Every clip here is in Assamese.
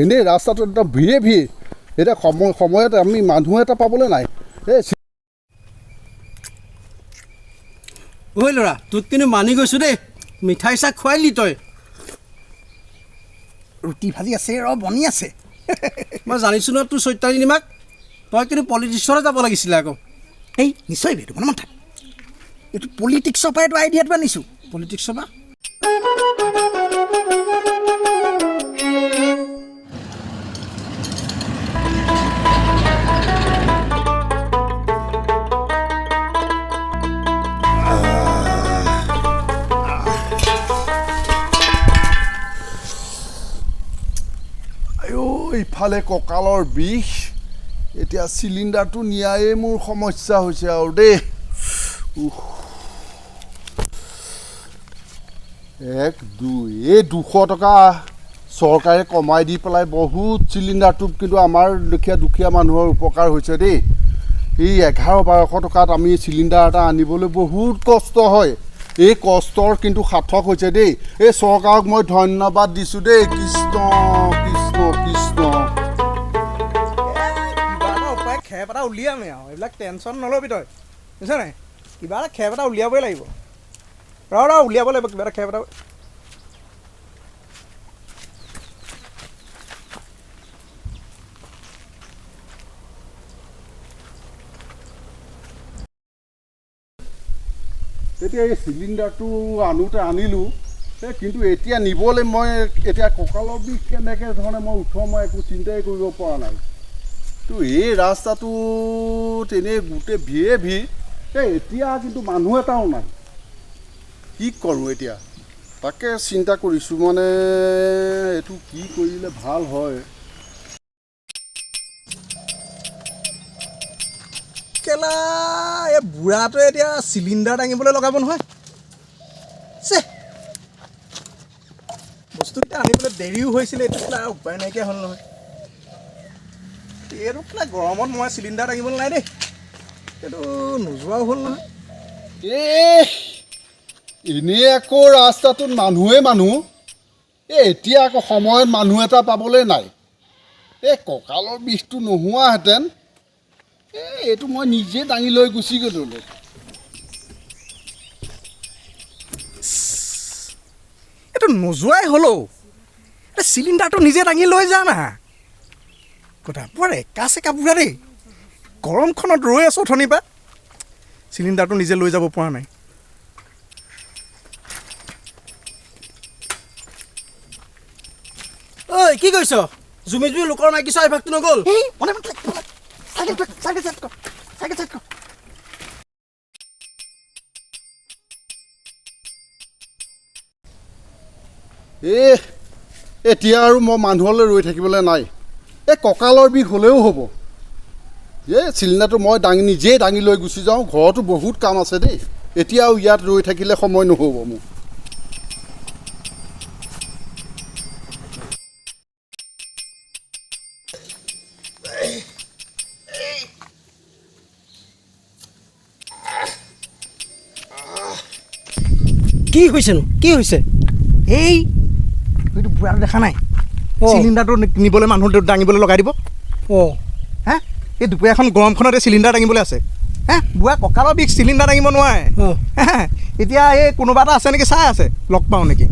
এনেই ৰাস্তাটো একদম ভিৰে ভিৰ এতিয়া সময়ত আমি মানুহ এটা পাবলৈ নাই এই ঐ ল'ৰা তোক কিন্তু মানি গৈছোঁ দেই মিঠাই চাহ খুৱাইলি তই ৰুটি ভাজি আছে ৰ বনি আছে মই জানিছোঁ ন তোৰ চৈতালী নিমাক তই কিন্তু পলিটিক্সলৈ যাব লাগিছিলে আকৌ এই নিশ্চয় এইটো মনে থাক এইটো পলিটিক্সৰ পৰা এইটো আইডিয়াটো আনিছোঁ পলিটিক্সৰ পৰা ইফালে কঁকালৰ বিষ এতিয়া চিলিণ্ডাৰটো নিয়ায়েই মোৰ সমস্যা হৈছে আৰু দেই 1 2 এই 200 টকা চৰকাৰে কমাই দি পেলাই বহুত চিলিণ্ডাৰটো কিন্তু আমাৰ দুখীয়া মানুহৰ উপকাৰ হৈছে দেই এই 1100-1200 টকাত আমি চিলিণ্ডাৰ এটা আনিবলৈ বহুত কষ্ট হয় এই কষ্টৰ কিন্তু সাৰ্থক হৈছে দেই এই চৰকাৰক মই ধন্যবাদ দিছোঁ দেই কৃষ্ণ কৃষ্ণ কৃষ্ণ কিবা এটা উপায় খেপ এটা উলিয়ামেই আৰু এইবিলাক টেনশ্যন নল'বি তই বুজিছ নাই কিবা এটা খেপ এটা উলিয়াবই লাগিব ৰ উলিয়াব লাগিব কিবা এটা খেপ এটা এতিয়া এই চিলিণ্ডাৰটো আনিলোঁ কিন্তু এতিয়া নিবলৈ মই এতিয়া কঁকালৰ বিষ কেনেকৈ ধৰণে মই মই একো চিন্তাই কৰিব পৰা নাই তো এই ৰাস্তাটোত এনেই গোটেই ভিৰে ভিৰ এতিয়া কিন্তু মানুহ এটাও নাই কি কৰোঁ এতিয়া তাকে চিন্তা কৰিছোঁ মানে এইটো কি কৰিলে ভাল হয় কেলা এই বুঢ়াটোৱে এতিয়া চিলিণ্ডাৰ দাঙিবলৈ লগাব নহয় চে বস্তুকেইটা আনিবলৈ দেৰিও হৈছিলে এইটো কেলা উপায় নাইকিয়া হ'ল নহয় এইটো কেলা গৰমত মই চিলিণ্ডাৰ দাঙিবলৈ নাই দেই এইটো নোযোৱাও হ'ল নহয় এনেই আকৌ ৰাস্তাটোত মানুহ এতিয়া আকৌ সময়ত মানুহ এটা পাবলৈ নাই এই কঁকালৰ বিষটো নোহোৱাহেঁতেন এইটো মই নিজে দাঙি লৈ গুচি গ'লোঁ এইটো নোযোৱাই হ'লেও চিলিণ্ডাৰটো নিজে দাঙি লৈ যা না কথা বৰ একা চেকা বুঢ়া দেই গৰমখনত ৰৈ আছোঁ অথনিৰ পৰা চিলিণ্ডাৰটো নিজে লৈ যাব পৰা নাই ঐ কি কৰিছ জুমি লোকৰ মাইকী চোৱা অভ্যাসটো নগ'ল এতিয়া আৰু মই মানুহলৈ ৰৈ থাকিবলৈ নাই এই কঁকালৰ বিষ হ'লেও হ'ব চিলিণ্ডাৰটো মই নিজেই দাঙি লৈ গুচি যাওঁ ঘৰতো বহুত কাম আছে দেই এতিয়া আৰু ইয়াত ৰৈ থাকিলে সময় নহ'ব মোক কি হৈছেনো কি হৈছে এইটো বুঢ়াটো দেখা নাই চিলিণ্ডাৰটো নিবলৈ মানুহ দাঙিবলৈ লগাই দিব হে এই দুপৰীয়াখন গৰমখনত এই চিলিণ্ডাৰ দাঙিবলৈ আছে হে বুঢ়া কঁকালৰ বিষ চিলিণ্ডাৰ দাঙিব নোৱাৰে এতিয়া এই কোনোবা এটা আছে নেকি চাই আছে লগ পাওঁ নেকি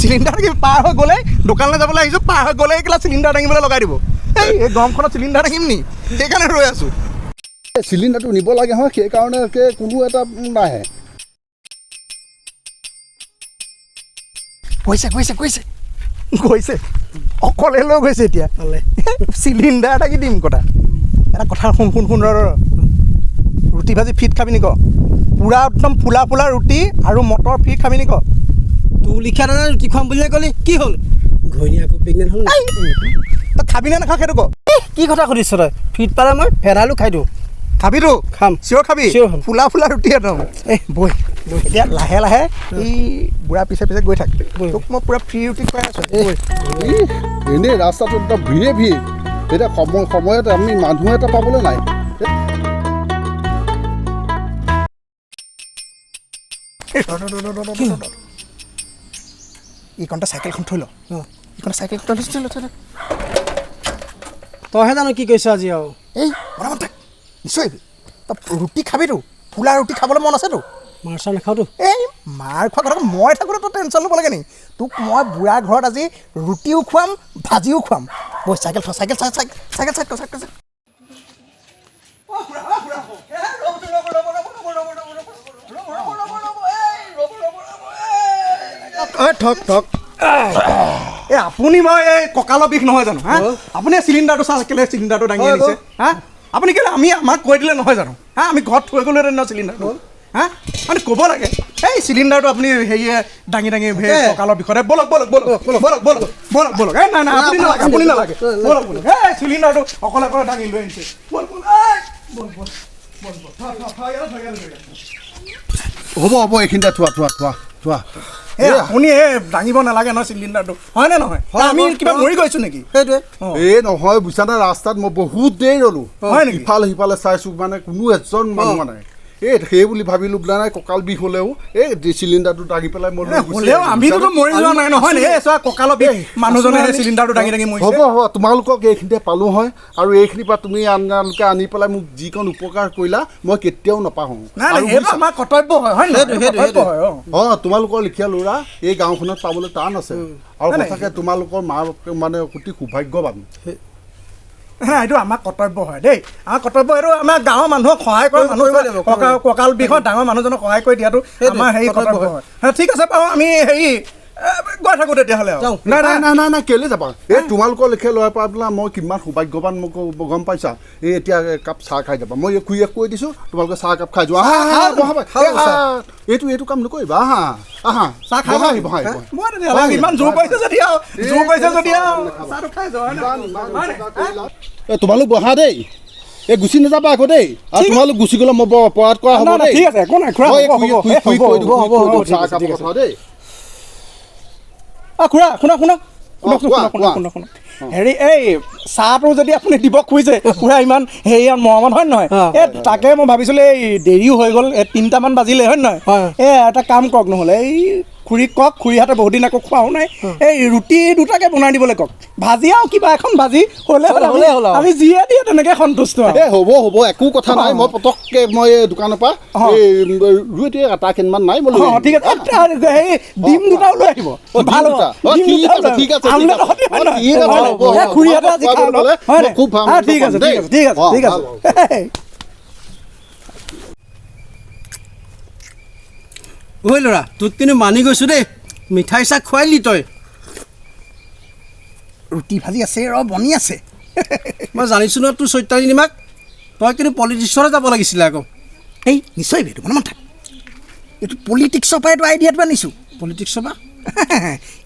চিলিণ্ডাৰ পাৰ হৈ গ'লে দোকানলৈ যাবলৈ আহিছোঁ পাৰ হৈ গ'লে এইগিলা চিলিণ্ডাৰ দাঙিবলৈ লগাই দিব এই গৰমখনত চিলিণ্ডাৰ দাঙিম নি সেইকাৰণে ৰৈ আছোঁ চিলিণ্ডাৰটো নিব লাগে হয় সেইকাৰণে কোনো এটা নাহে গৈছে অকলে লৈ গৈছে এতিয়া চিলিণ্ডাৰ এটা কি দিম এটা কথা শুন ৰ ৰুটি ভাজি ফিট খাবি নি ক পূৰা একদম ফুলা ৰুটি আৰু মটৰ ফিট খাবি নি ক তোৰ লিখা দাদা ৰুটি খুৱাম বুলিয়ে ক'লি কি হ'ল ঘৈণীয়েক আকৌ প্ৰেগনেণ্ট হ'ল তই খাবি নে নাখাওঁ সেইটো ক কি কথা সুধিছ তই ফিট পালে মই ভেড়ালো খাই দিওঁ খাবিতো খাম চিঞৰ খাবি ফুলা ৰুটি একদম বৈ এতিয়া লাহে লাহে এই বুঢ়া পিছে গৈ থাক তোক মই পূৰা ফ্ৰী ৰুটি খুৱাই আছোঁ এনেই ৰাস্তাটো একদম ভিৰে ভিৰ এতিয়া সময়ত আমি মানুহ এটা পাবলৈ নাই এইকণতে চাইকেলখন থৈ ল এইখন চাইকেল তইহে জানো কি কৈছ আজি আৰু এই বনাব থাক নিশ্চয় আহিবি তই ৰুটি খাবিতো ফুলা ৰুটি খাবলৈ মন আছেতো মাৰ চাৰ নাখাওঁতো এই মাৰ খোৱা কথা মই থাকোঁতে তই টেনশ্যন ল'ব লাগে নি তোক মই বুঢ়া ঘৰত আজি ৰুটিও খুৱাম ভাজিও খুৱাম বৈ চাইকেল থ চাইকেল ঠক ঠক এই আপুনি বাৰু এই কঁকালৰ বিষ নহয় জানো হা আপুনি চিলিণ্ডাৰটো কেলে চিলিণ্ডাৰটো দাঙি আনিছে হা আপুনি কেলে আমাক কৈ দিলে নহয় জানো হা আমি ঘৰত থৈ গ'লোহেঁতেন ন চিলিণ্ডাৰটো হা মানে ক'ব লাগে এই চিলিণ্ডাৰটো আপুনি হেৰিয়ে দাঙি কঁকালৰ বিষতে বলক এই নাই আপুনি নালাগে বলক এই চিলিণ্ডাৰটো অকলে দাঙি লৈ আনিছে হ'ব এইখিনিতে থোৱা এই আপুনি দাঙিব নালাগে নহয় চিলিণ্ডাৰটো হয় নে নহয় আমি কিবা মৰি গৈছোঁ নেকি সেইটোৱে এই নহয় বুজিছানে ৰাস্তাত মই বহুত দেৰি ৰ'লো হয় নেকি ইফালে সিফালে চাইছোঁ মানে কোনো এজন মানুহ নাই এই সেই বুলি ভাবিলোঁ বোলে নাই কঁকাল বিষ হ'লেও এই চিলিণ্ডাৰটো দাঙি পেলাই মই হ'লেও আমিতো মৰি যোৱা নাই নহয় এই চোৱা কঁকালৰ বিষ মানুহজনে চিলিণ্ডাৰটো দাঙি মৰিছে হ'ব তোমালোকক এইখিনিতে পালোঁ হয় আৰু এইখিনিৰ পৰা তুমি আপোনালোকে আনি পেলাই মোক যিকণ উপকাৰ কৰিলা মই কেতিয়াও নাপাহৰোঁ আমাৰ কৰ্তব্য হয় তোমালোকৰ লিখীয়া ল'ৰা এই গাঁওখনত পাবলৈ টান আছে আৰু সঁচাকৈ তোমালোকৰ মা মানে অতি সৌভাগ্যৱান এইটো আমাৰ কৰ্তব্য হয় দেই আমাৰ কৰ্তব্য এইটো আমাৰ গাঁৱৰ মানুহক সহায় কৰা মানুহ কঁকাল বিষত ডাঙৰ মানুহজনক সহায় কৰি দিয়াটো আমাৰ হেৰি কৰ্তব্য হয় ঠিক আছে বাৰু আমি হেৰি গৈ থাকোঁ তেতিয়াহ'লে নাই কেলৈ যাবা এই তোমালোকৰ লিখীয়া ল'ৰাই পৰা পেলাই মই কিমান সৌভাগ্যৱান মোক গম পাইছা এই এতিয়া একাপ চাহ খাই যাবা মই খুৰীয়ে কৈ দিছোঁ তোমালোকে চাহ একাপ খাই যোৱা এইটো কাম নকৰিবা আহা চাহ খাই ইমান জোৰ কৰিছে যদি তোমালোক বহা দেই এই গুচি নাযাবা আকৌ দেই আৰু তোমালোক গুচি গ'লে মই পৰাত কৰা হ'ব দেই ঠিক আছে একো নাই চাহ একাপ কথা দেই শুনক হেৰি এই চাহটো যদি আপুনি দিব খুজিছে পুৰা ইমান হেৰি মৰমত হয় নহয় এই তাকে মই ভাবিছিলোঁ এই দেৰিও হৈ গ'ল 3টামান বাজিলে হয় নহয় এই এটা কাম কৰক নহ'লে এই খুৰীক কওক খুৰীহঁতে বহুত দিন আকৌ খোৱাও নাই এই ৰুটি দুটাকে বনাই দিবলৈ কওক ভাজি আৰু কিবা এখন ভাজি হ'লে আমি যিয়ে দিয়ে তেনেকৈ সন্তুষ্ট এই হ'ব একো কথা নাই মই পটককৈ মই দোকানৰ পৰা এই ৰুটি আটা কেইটামান নাই বোলো ঠিক আছে সেই ডিম দুটাও লৈ আহিব ভাল ঠিক আছে খুৰীহঁতে আজি খুব ভাল ঠিক আছে ঐ ল'ৰা তোক কিন্তু মানি গৈছোঁ দেই মিঠাই চাহ খুৱাইলি তই ৰুটি ভাজি আছে বনি আছে মই জানিছোঁ ন তোৰ চৈতালিনীমাক তই কিন্তু পলিটিক্সলৈ যাব লাগিছিলে আকৌ এই নিশ্চয় এইটো মনত থাক এইটো পলিটিক্সৰ পৰা এইটো আইডিয়াটো আনিছোঁ পলিটিক্সৰ পৰা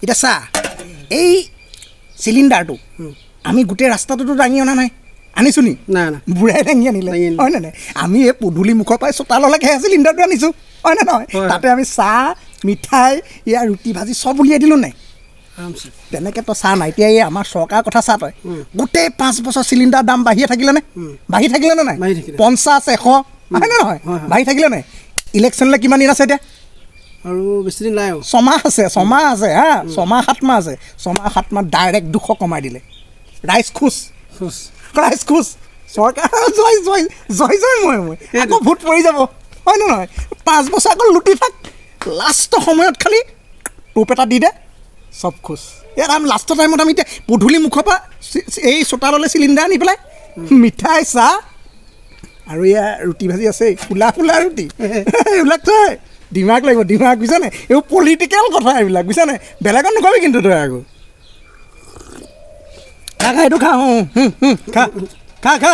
এতিয়া চা এই চিলিণ্ডাৰটো আমি গোটেই ৰাস্তাটোতো দাঙি অনা নাই আনিছোঁ নি নাই বুঢ়াই দাঙি আনিলে হয় নে নাই আমি এই পদূলি মুখৰ পৰাই চোতাললৈকে চিলিণ্ডাৰটো আনিছোঁ হয় নে নহয় তাতে আমি চাহ মিঠাই ইয়াৰ ৰুটি ভাজি চব উলিয়াই দিলোঁ নাই তেনেকৈ তই চাহ নাই এতিয়া এই আমাৰ চৰকাৰৰ কথা চাহ তই গোটেই 5 বছৰ চিলিণ্ডাৰ দাম বাঢ়িয়ে থাকিলেনে বাঢ়ি থাকিলেনে নাই 50 100 হয় নে নহয় বাঢ়ি থাকিলে নাই ইলেকশ্যনলৈ কিমান দিন আছে এতিয়া আৰু বেছি দিন নাই ছমাহ আছে হা 6-7 মাহ আছে 6-7 মাহ ডাইৰেক্ট 200 কমাই দিলে ৰাইজ খুচ চৰকাৰ জয় মই আকৌ ভোট পৰি যাব হয় নে নহয় 5 বছৰ আকৌ লুটি থাক লাষ্টৰ সময়ত খালি টোপ এটা দি দে চব খুচ ইয়াত আমি লাষ্টৰ টাইমত আমি এতিয়া পদূলি মুখৰ পৰা এই চোতাললৈ চিলিণ্ডাৰ আনি পেলাই মিঠাই চাহ আৰু ইয়াৰ ৰুটি ভাজি আছে ফুলা ৰুটি এইবিলাক তই দিমাগ লাগিব বুজিছা নাই এইবোৰ পলিটিকেল কথা এইবিলাক বুজিছা নাই বেলেগত নকবি কিন্তু তই আকৌ খা এইটো খা খা